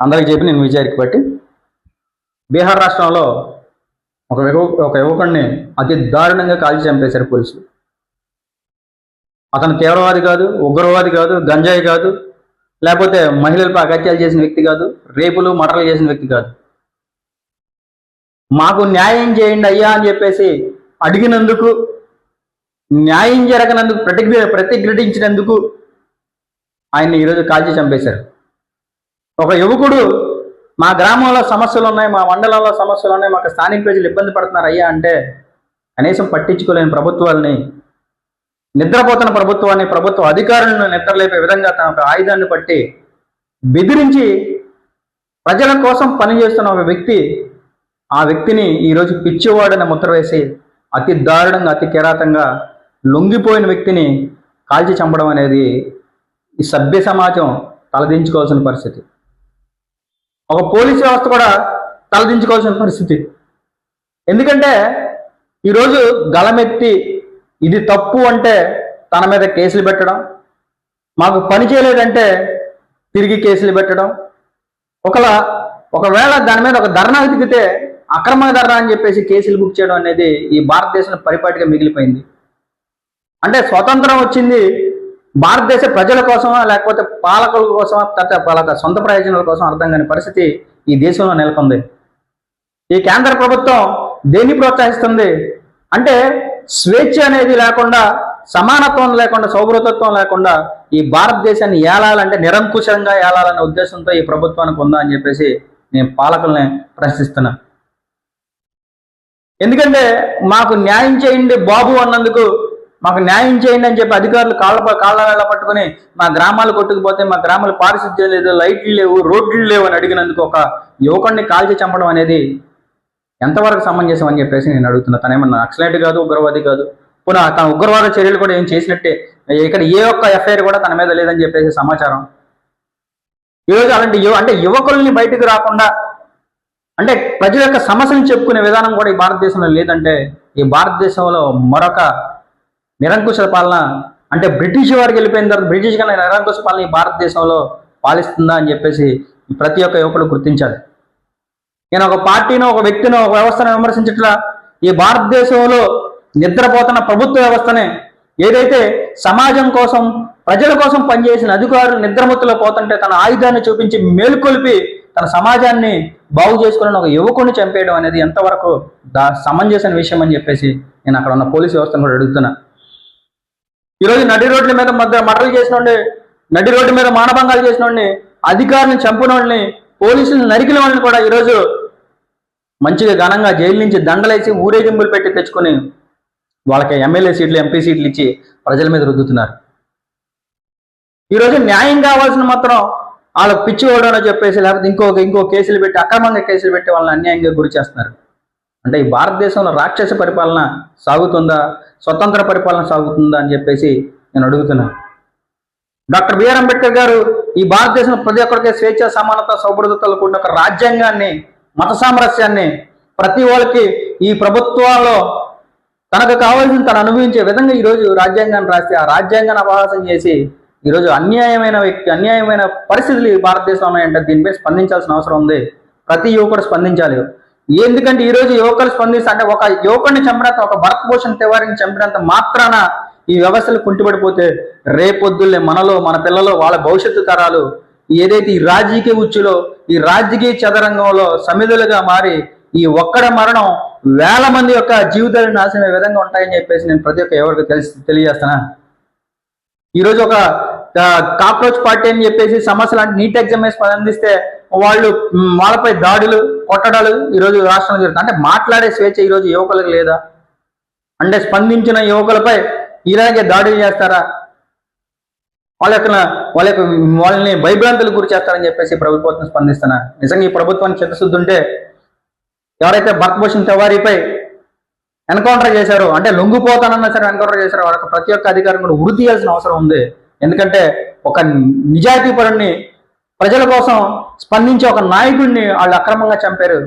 అందరికి చెప్పి నేను విచారికి బట్టి బీహార్ రాష్ట్రంలో ఒక యువకుడిని అతి దారుణంగా కాల్చి చంపేశారు పోలీసులు. అతను తీవ్రవాది కాదు, ఉగ్రవాది కాదు, గంజాయి కాదు, లేకపోతే మహిళలపై అగత్యాలు చేసిన వ్యక్తి కాదు, రేపులు మర్డర్లు చేసిన వ్యక్తి కాదు. మాకు న్యాయం చేయండి అయ్యా అని చెప్పేసి అడిగినందుకు, న్యాయం జరగనందుకు ప్రతిఘటించినందుకు ఆయన్ని ఈరోజు కాల్చి చంపేశారు. ఒక యువకుడు మా గ్రామంలో సమస్యలు ఉన్నాయి, మా మండలంలో సమస్యలు ఉన్నాయి, మాకు స్థానిక ప్రజలు ఇబ్బంది పడుతున్నారు అయ్యా అంటే కనీసం పట్టించుకోలేని ప్రభుత్వాలని, నిద్రపోతున్న ప్రభుత్వాన్ని, ప్రభుత్వ అధికారులను నిద్రలేపే విధంగా తన ఒక ఆయుధాన్ని పట్టి బెదిరించి ప్రజల కోసం పనిచేస్తున్న ఒక వ్యక్తి, ఆ వ్యక్తిని ఈరోజు పిచ్చివాడని ముద్ర వేసి అతి దారుణంగా, అతి కిరాతంగా లొంగిపోయిన వ్యక్తిని కాల్చి చంపడం అనేది ఈ సభ్య సమాజం తలదించుకోవాల్సిన పరిస్థితి. ఒక పోలీస్ వ్యవస్థ కూడా తలదించుకోవాల్సిన పరిస్థితి. ఎందుకంటే ఈరోజు గలమెత్తి ఇది తప్పు అంటే తన మీద కేసులు పెట్టడం, మాకు పని చేయలేదంటే తిరిగి కేసులు పెట్టడం, ఒకవేళ దాని మీద ఒక ధర్నా దిగితే అక్రమ ధర్నా అని చెప్పేసి కేసులు బుక్ చేయడం అనేది ఈ భారతదేశంలో పరిపాటిగా మిగిలిపోయింది. అంటే స్వతంత్రం వచ్చింది భారతదేశ ప్రజల కోసమా లేకపోతే పాలకుల కోసమా, వాళ్ళ సొంత ప్రయోజనాల కోసం అర్థం కాని పరిస్థితి ఈ దేశంలో నెలకొంది. ఈ కేంద్ర ప్రభుత్వం దేన్ని ప్రోత్సహిస్తుంది అంటే స్వేచ్ఛ అనేది లేకుండా, సమానత్వం లేకుండా, సౌభ్రతత్వం లేకుండా ఈ భారతదేశాన్ని ఏలాలంటే నిరంకుశంగా ఏలాలనే ఉద్దేశంతో ఈ ప్రభుత్వానికి ఉందా అని చెప్పేసి నేను పాలకుల్ని ప్రశ్నిస్తున్నా. ఎందుకంటే మాకు న్యాయం చేయండి బాబు అన్నందుకు, మాకు న్యాయం చేయండి అని చెప్పి అధికారులు కాళ్ళ పట్టుకుని మా గ్రామాలు కొట్టుకుపోతే, మా గ్రామాలు పారిశుద్ధ్యం లేదు, లైట్లు లేవు, రోడ్లు లేవు అని అడిగినందుకు ఒక యువకుడిని కాల్చి చంపడం అనేది ఎంతవరకు సమంజసం అని చెప్పేసి నేను అడుగుతున్నా. తనేమన్నా నక్సలైట్ కాదు, ఉగ్రవాది కాదు, పునః తన ఉగ్రవాద చర్యలు కూడా ఏం చేసినట్టే ఇక్కడ ఏ ఒక్క ఎఫ్ఐఆర్ కూడా తన మీద లేదని చెప్పేసి సమాచారం. ఈరోజు అలాంటి అంటే యువకుల్ని బయటకు రాకుండా, అంటే ప్రజల యొక్క సమస్యలను చెప్పుకునే విధానం కూడా ఈ భారతదేశంలో లేదంటే ఈ భారతదేశంలో మరొక నిరంకుశ పాలన, అంటే బ్రిటిష్ వారికి వెళ్ళిపోయిన తర్వాత బ్రిటిష్ కన్నా నిరంకుశ పాలన ఈ భారతదేశంలో పాలిస్తుందా అని చెప్పేసి ప్రతి ఒక్క యువకుడు గుర్తించాలి. నేను ఒక పార్టీనో, ఒక వ్యక్తినో, ఒక వ్యవస్థను విమర్శించట్లా. ఈ భారతదేశంలో నిద్రపోతున్న ప్రభుత్వ వ్యవస్థనే, ఏదైతే సమాజం కోసం, ప్రజల కోసం పనిచేసిన అధికారులు నిద్రమత్తులో పోతుంటే తన ఆయుధాన్ని చూపించి మేలుకొలిపి తన సమాజాన్ని బాగు చేసుకుని ఒక యువకుడిని చంపేయడం అనేది ఎంతవరకు సమంజసమైన విషయం అని చెప్పేసి నేను అక్కడ ఉన్న పోలీసు వ్యవస్థను కూడా అడుగుతున్నా. ఈరోజు నడి రోడ్ల మీద మర్డర్లు చేసిన వాడిని, నడి రోడ్డు మీద మానభంగాలు చేసిన వాడిని, అధికారులను చంపిన వాళ్ళని, పోలీసులను నరికిన వాళ్ళని కూడా ఈరోజు మంచిగా ఘనంగా జైలు నుంచి దండలేసి ఊరేగింపులు పెట్టి తెచ్చుకొని వాళ్ళకి ఎమ్మెల్యే సీట్లు, ఎంపీ సీట్లు ఇచ్చి ప్రజల మీద రుద్దుతున్నారు. ఈరోజు న్యాయం కావాల్సిన మాత్రం వాళ్ళకి పిచ్చి ఓడని చెప్పేసి, లేకపోతే ఇంకో కేసులు పెట్టి, అక్రమంగా కేసులు పెట్టి వాళ్ళని అన్యాయంగా గురి చేస్తున్నారు. అంటే ఈ భారతదేశంలో రాక్షస పరిపాలన సాగుతుందా, స్వతంత్ర పరిపాలన సాగుతుందా అని చెప్పేసి నేను అడుగుతున్నాను. డాక్టర్ బిఆర్ అంబేద్కర్ గారు ఈ భారతదేశంలో ప్రతి ఒక్కరికి స్వేచ్ఛ, సమానత, సౌభ్రతలు కూడిన ఒక రాజ్యాంగాన్ని, మత సామరస్యాన్ని ప్రతి వాళ్ళకి ఈ ప్రభుత్వాల్లో తనకు కావాల్సిన తను అనుభవించే విధంగా ఈరోజు రాజ్యాంగాన్ని రాస్తే ఆ రాజ్యాంగాన్ని అపహాసం చేసి ఈరోజు అన్యాయమైన పరిస్థితులు ఈ భారతదేశంలో ఉన్నాయంటే దీనిపై స్పందించాల్సిన అవసరం ఉంది. ప్రతి యువకుడు స్పందించాలి. ఎందుకంటే ఈరోజు యువకులు స్పందిస్తే, అంటే ఒక యువకుడిని చంపినంత, ఒక భరత్ భూషణ్ తివారీని చంపినంత మాత్రాన ఈ వ్యవస్థలు కుంటిపడిపోతే రేపొద్దులే మనలో, మన పిల్లలు, వాళ్ళ భవిష్యత్తు తరాలు ఏదైతే ఈ రాజకీయ ఉచ్చులో, ఈ రాజకీయ చదరంగంలో సమిధులుగా మారి ఈ ఒక్కడ మరణం వేల మంది యొక్క జీవితాలను నాశనమే విధంగా ఉంటాయని చెప్పేసి నేను ప్రతి ఒక్క ఎవరికి తెలియజేస్తానా. ఈరోజు ఒక కాక్రోచ్ పార్టీ అని చెప్పేసి సమస్యలు అంటే నీట్ ఎగ్జామ్ వేసి స్పందిస్తే వాళ్ళపై దాడులు, కొట్టడాలు ఈరోజు రాష్ట్రంలో జరుగుతుంది. అంటే మాట్లాడే స్వేచ్ఛ ఈరోజు యువకులకు లేదా? అంటే స్పందించిన యువకులపై ఇలాగే దాడులు చేస్తారా? వాళ్ళని భయభ్రాంతులకు గురి చేస్తారని చెప్పేసి ప్రభుత్వం స్పందిస్తున్నా. నిజంగా ఈ ప్రభుత్వానికి చిత్తశుద్ధి ఉంటే ఎవరైతే భరత్ భూషణ్ తివారీపై ఎన్కౌంటర్ చేశారో, అంటే లొంగిపోతానన్నా సరే ఎన్కౌంటర్ చేశారో, వాళ్ళకి ప్రతి ఒక్క అధికారం కూడా వృద్ధి చేయాల్సిన అవసరం ఉంది. ఎందుకంటే ఒక నిజాయితీ పరుణ్ణి, ప్రజల కోసం స్పందించే ఒక నాయకుడిని వాళ్ళు అక్రమంగా చంపారు.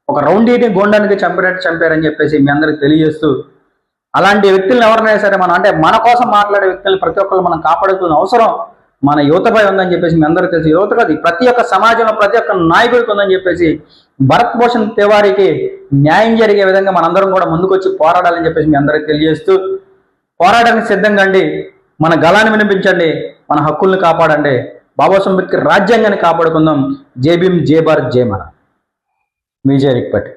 ఒక రౌండీని, గోండానికి చంపారని చెప్పేసి మీ అందరికి తెలియజేస్తూ, అలాంటి వ్యక్తులను ఎవరినైనా సరే మనం, అంటే మన కోసం మాట్లాడే వ్యక్తులను ప్రతి ఒక్కరు మనం కాపాడుతున్న అవసరం మన యువతపై ఉందని చెప్పేసి మీ అందరికీ తెలుసు. యువత కాదు, ప్రతి ఒక్క సమాజంలో ప్రతి ఒక్క నాయకుడికి ఉందని చెప్పేసి భరత్ భూషణ్ తివారీకి న్యాయం జరిగే విధంగా మనందరం కూడా ముందుకొచ్చి పోరాడాలని చెప్పేసి మీ అందరికీ తెలియజేస్తూ, పోరాటానికి సిద్ధంగా అండి, మన గళాన్ని వినిపించండి, మన హక్కుల్ని కాపాడండి, బాబాసాహెబ్ అంబేద్కర్ రాజ్యాంగాన్ని కాపాడుకుందాం. జై భీమ్, జై భారత్, జై మన. మీ జై రిక్పట్.